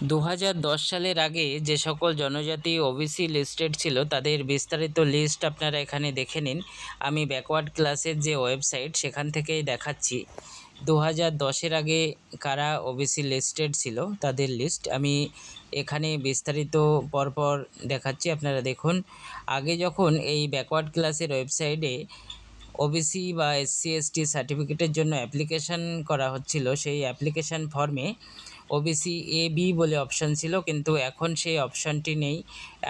2010 সালের আগে যে সকল জনজাতি ওবিসি লিস্টেড ছিল তাদের বিস্তারিত লিস্ট আপনারা এখানে দেখে নিন। আমি ব্যাকওয়ার্ড ক্লাসের যে ওয়েবসাইট সেখান থেকেই দেখাচ্ছি 2010-এর আগে কারা ওবিসি লিস্টেড ছিল তাদের লিস্ট আমি এখানে বিস্তারিত পরপর দেখাচ্ছি। আপনারা দেখুন, আগে যখন এই ব্যাকওয়ার্ড ক্লাসের ওয়েবসাইটে ওবিসি বা এসসি এসটি সার্টিফিকেটের জন্য অ্যাপ্লিকেশান করা হচ্ছিল, সেই অ্যাপ্লিকেশান ফর্মে ওবিসি এ বি বলে অপশান ছিল, কিন্তু এখন সেই অপশানটি নেই।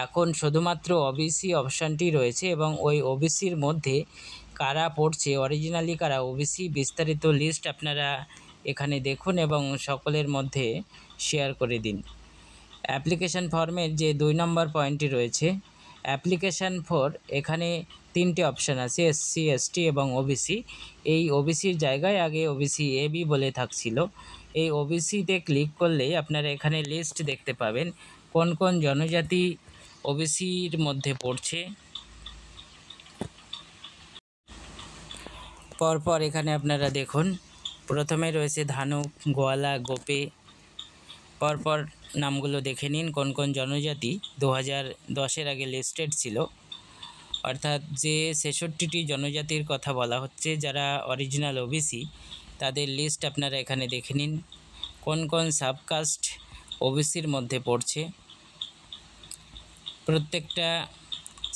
এখন শুধুমাত্র ওবিসি অপশানটি রয়েছে এবং ওই ওবিসির মধ্যে কারা পড়ছে, অরিজিনালি কারা ওবিসি, বিস্তারিত লিস্ট আপনারা এখানে দেখুন এবং সকলের মধ্যে শেয়ার করে দিন। অ্যাপ্লিকেশান ফর্মের যে 2 নম্বর পয়েন্টটি রয়েছে অ্যাপ্লিকেশান ফর, এখানে 3টে অপশান আছে, এসসি এসটি এবং ওবিসি। এই ওবিসির জায়গায় আগে ওবিসি এ বি বলে থাকছিল। এই ওবিসিতে ক্লিক করলেই আপনারা এখানে লিস্ট দেখতে পাবেন কোন কোন জনজাতি ওবিসির মধ্যে পড়ছে। পরপর এখানে আপনারা দেখুন, প্রথমে রয়েছে ধানুক, গোয়ালা, গোপে। পরপর নামগুলো দেখে নিন কোন কোন জনজাতি 2010-এর আগে লিস্টেড ছিল, অর্থাৎ যে 66টি জনজাতির কথা বলা হচ্ছে যারা অরিজিনাল ওবিসি, তাদের লিস্ট আপনারা এখানে দেখে নিন। কোন কোন সাবকাস্ট ওবিসির মধ্যে পড়ছে, প্রত্যেকটা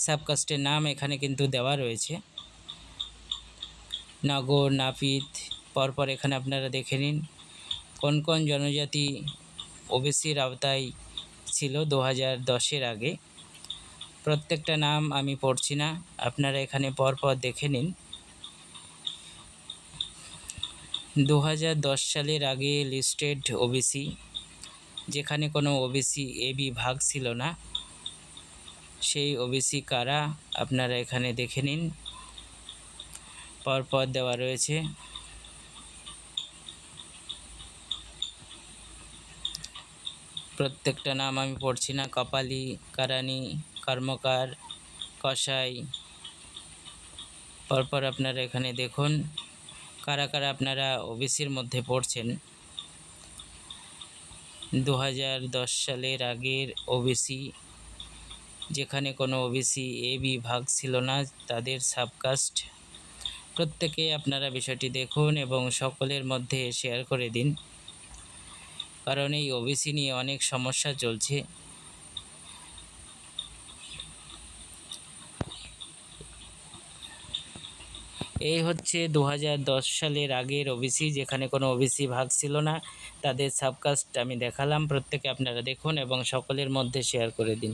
সাবকাস্টের নাম এখানে কিন্তু দেওয়া রয়েছে, নাগর, নাপিত। পরপর এখানে আপনারা দেখে নিন কোন কোন জনজাতি ওবিসির আওতায় ছিল 2010-এর আগে। প্রত্যেকটা নাম আমি পড়ছি না, আপনারা এখানে পরপর দেখে নিন। 2010 সালের আগে লিস্টেড ওবিসি, যেখানে কোনো ওবিসি এ বি ভাগ ছিল না, সেই ওবিসি কারা আপনারা এখানে দেখে নিন, পরপর দেওয়া রয়েছে। প্রত্যেকটা নাম আমি পড়ছি না, কপালি, কারানি, কর্মকার, কসাই। পরপর আপনারা এখানে দেখুন কারা কারা আপনারা ওবিসির মধ্যে পড়ছেন। 2010 সালের আগের ওবিসি, যেখানে কোনো ওবিসি এ বি ভাগ ছিল না, তাদের সাবকাস্ট। প্রত্যেকে আপনারা বিষয়টি দেখুন এবং সকলের মধ্যে শেয়ার করে দিন, কারণ এই ওবিসি নিয়ে অনেক সমস্যা চলছে। এই হচ্ছে 2010 সালের আগের ওবিসি, যেখানে কোনো ওবিসি ভাগ ছিল না, তাদের সাবকাস্ট আমি দেখালাম। প্রত্যেকে আপনারা দেখুন এবং সকলের মধ্যে শেয়ার করে দিন।